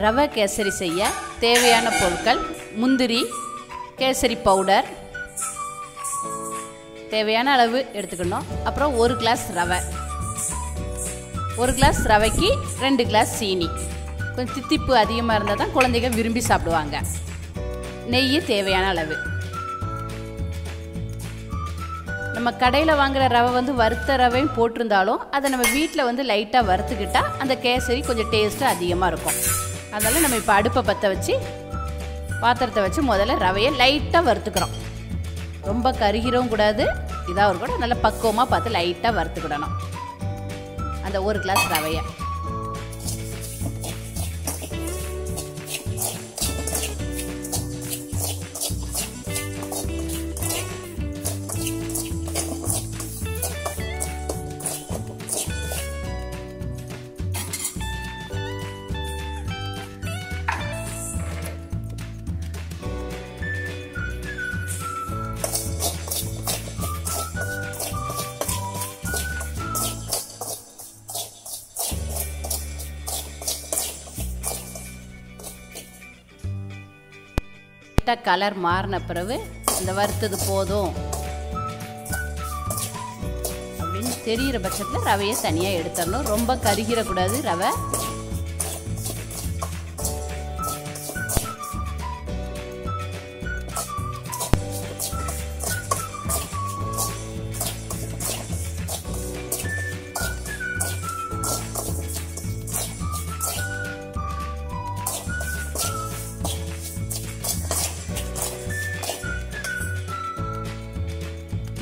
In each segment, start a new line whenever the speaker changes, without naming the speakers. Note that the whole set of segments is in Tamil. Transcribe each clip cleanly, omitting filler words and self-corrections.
ரவை கேசரி செய்ய தேவையான பொருட்கள்: முந்திரி, கேசரி பவுடர் தேவையான அளவு எடுத்துக்கணும். அப்புறம் 1 கிளாஸ் ரவை, 1 கிளாஸ் ரவைக்கு 2 கிளாஸ் சீனி. கொஞ்சம் தித்திப்பு அதிகமாக இருந்தால் தான் குழந்தைங்க விரும்பி சாப்பிடுவாங்க. நெய் தேவையான அளவு. நம்ம கடையில் வாங்குகிற ரவை வந்து வறுத்த ரவையும் போட்டிருந்தாலும் அதை நம்ம வீட்டில் லைட்டாக வறுத்துக்கிட்டால் அந்த கேசரி கொஞ்சம் டேஸ்ட்டு அதிகமாக இருக்கும். அதனால் நம்ம இப்போ அடுப்பை பற்ற வச்சு பாத்திரத்தை வச்சு முதல்ல ரவையை லைட்டாக வறுத்துக்கிறோம். ரொம்ப கருகிரவும் கூடாது, இதாக கூட நல்லா பக்குவமாக பார்த்து லைட்டாக வறுத்துக்கிடணும் அந்த 1 கிளாஸ் ரவையை. கலர் மாறின பிறகு இந்த வறுத்தது போதும் அப்படின்னு தெரிகிற பட்சத்தில் ரவையை தனியாக எடுத்துடணும். ரொம்ப கருகிடக்கூடாது ரவை.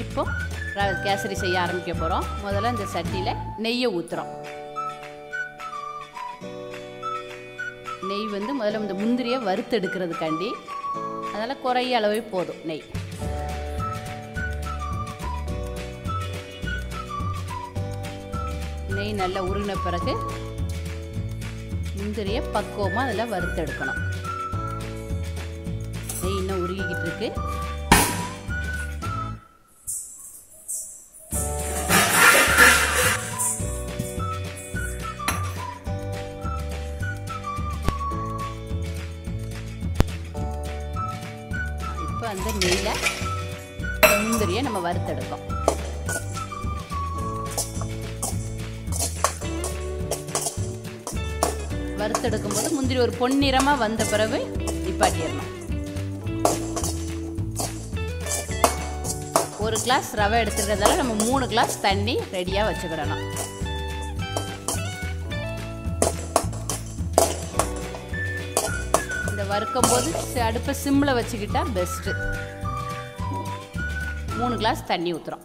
இப்போ கேசரி செய்ய ஆரம்பிக்க போகிறோம். முதல்ல இந்த சட்டியில் நெய்யை ஊற்றுறோம். நெய் முதல்ல இந்த முந்திரியை வறுத்தெடுக்கிறதுக்காண்டி, அதனால் குறைய அளவே போதும் நெய். நெய் நல்லா உருகின பிறகு முந்திரியை பக்குவமாக அதில் வறுத்தெடுக்கணும். நெய் இன்னும் உருகிக்கிட்டு இருக்கு. இப்போ அந்த நெய்யில் முந்திரியை நம்ம வறுத்தெடுக்கோம். வறுத்தெடுக்கும் போது முந்திரி ஒரு பொன்னிறமாக வந்த பிறகு நிப்பாட்டிடணும். 1 கிளாஸ் ரவை எடுத்துக்கிறதால நம்ம 3 கிளாஸ் தண்ணி ரெடியாக வச்சுக்கிடணும். வறுக்கும் போது அடுப்பை சிம்மில் வச்சுக்கிட்டா பெஸ்ட்டு. 3 கிளாஸ் தண்ணி ஊற்றுறோம்.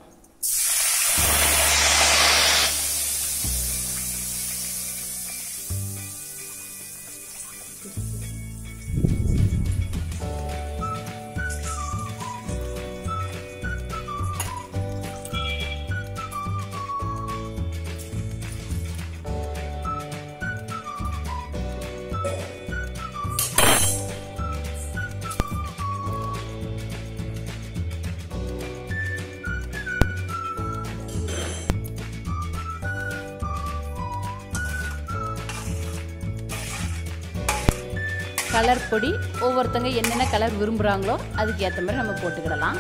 கலர் பொடி ஒவ்வொருத்தங்க என்னென்ன கலர் விரும்புகிறாங்களோ அதுக்கு ஏற்ற மாதிரி நம்ம போட்டுக்கிடலாம்.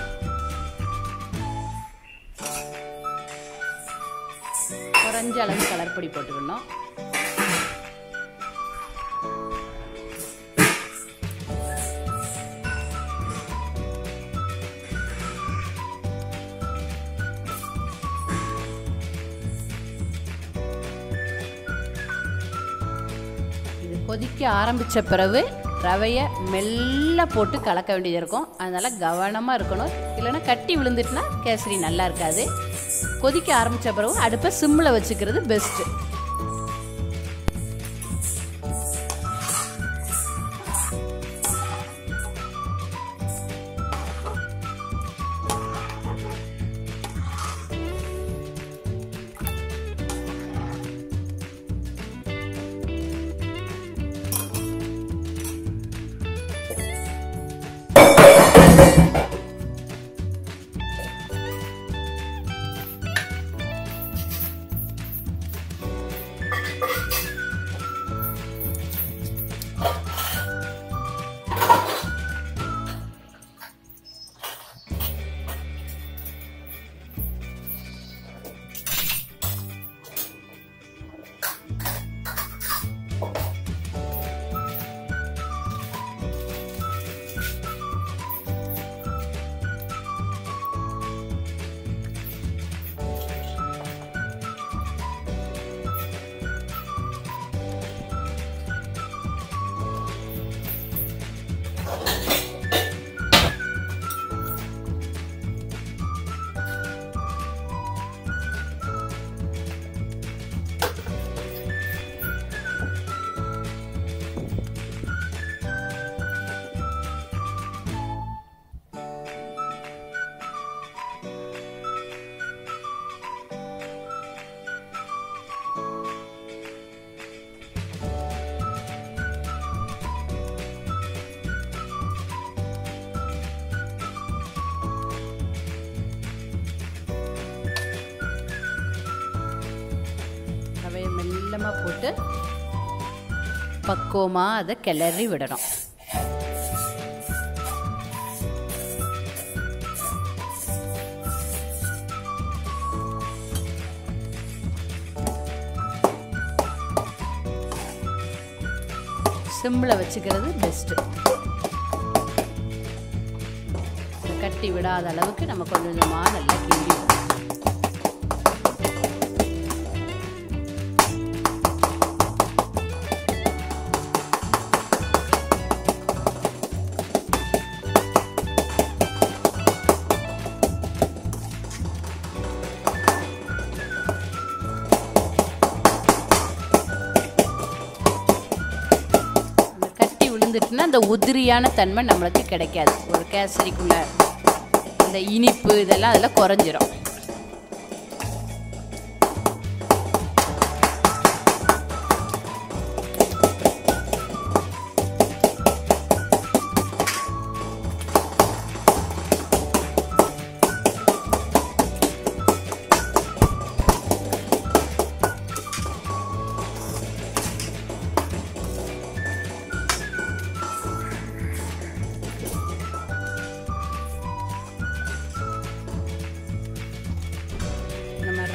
குறைஞ்ச அளவு கலர் பொடி போட்டுக்கணும். கொதிக்க ஆரம்பித்த பிறகு ரவையை மெல்ல போட்டு கலக்க வேண்டியது இருக்கும். அதனால் கவனமாக இருக்கணும், இல்லைன்னா கட்டி விழுந்துட்டுனா கேசரி நல்லா இருக்காது. கொதிக்க ஆரம்பித்த பிறகு அடுப்பை சிம்மில் வச்சுக்கிறது பெஸ்ட்டு. மெல்லமாக போட்டு பக்குவமாக அதை கிளறி விடணும். சிம்மில் வச்சுக்கிறது பெஸ்ட்டு. கட்டி விடாத அளவுக்கு நம்ம கொஞ்சம் கொஞ்சமாக நல்லா கிண்டி விழுந்துட்டுனா அந்த உதிரியான தன்மை நம்மளுக்கு கிடைக்காது. ஒரு கேசரிக்குள்ள இந்த இனிப்பு இதெல்லாம் அதில் குறைஞ்சிரும்.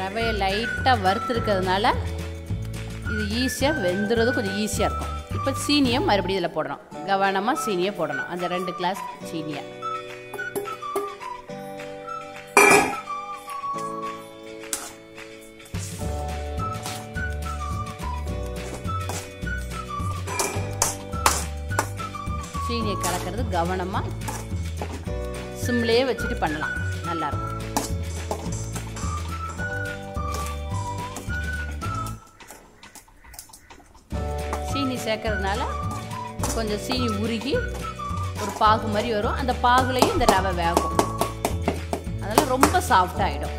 ரவையை லைட்டாக வறுத்துருக்கிறதுனால இது ஈஸியாக வெந்துறது கொஞ்சம் ஈஸியாக இருக்கும். இப்போ சீனியை மறுபடியும் இதில் போடணும். கவனமாக சீனியை போடணும். அந்த 2 கிளாஸ் சீனியை கலக்கிறது கவனமாக சிம்லேயே வச்சுட்டு பண்ணலாம். நல்லாயிருக்கும். சீனி சேர்க்கறதுனால கொஞ்சம் சீனி உருகி ஒரு பாகு மாதிரி வரும். அந்த பாகுலையும் இந்த ரவை வேகும். அதனால் ரொம்ப சாஃப்டாகிடும்.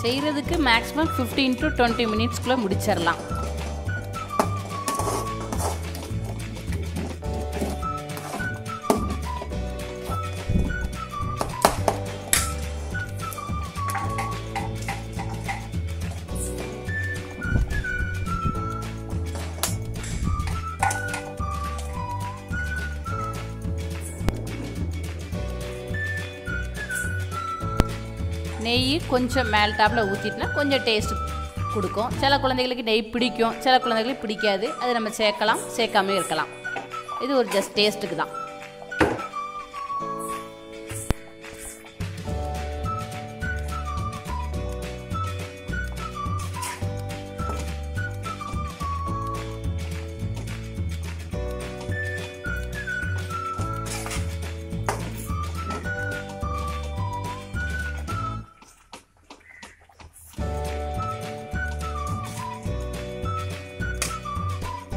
செய்கிறதுக்கு மேக்ஸிமம் 15 to 20 மினிட்ஸ்க்குள்ளே முடிச்சிடலாம். நெய் கொஞ்சம் மேல் டாப்பில் ஊற்றிட்டுனா கொஞ்சம் டேஸ்ட் கொடுக்கும். சில குழந்தைகளுக்கு நெய் பிடிக்கும், சில குழந்தைகளுக்கு பிடிக்காது. அது நம்ம சேர்க்கலாம், சேர்க்காமலே இருக்கலாம். இது ஒரு ஜஸ்ட் டேஸ்ட்டுக்கு தான்.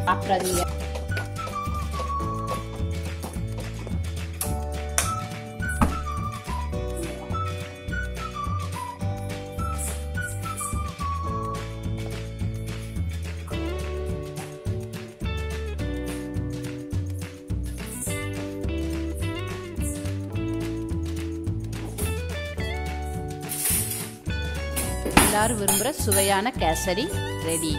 சாப்பிடாதீங்க. எல்லாரும் விரும்புகிற சுவையான கேசரி ரெடி.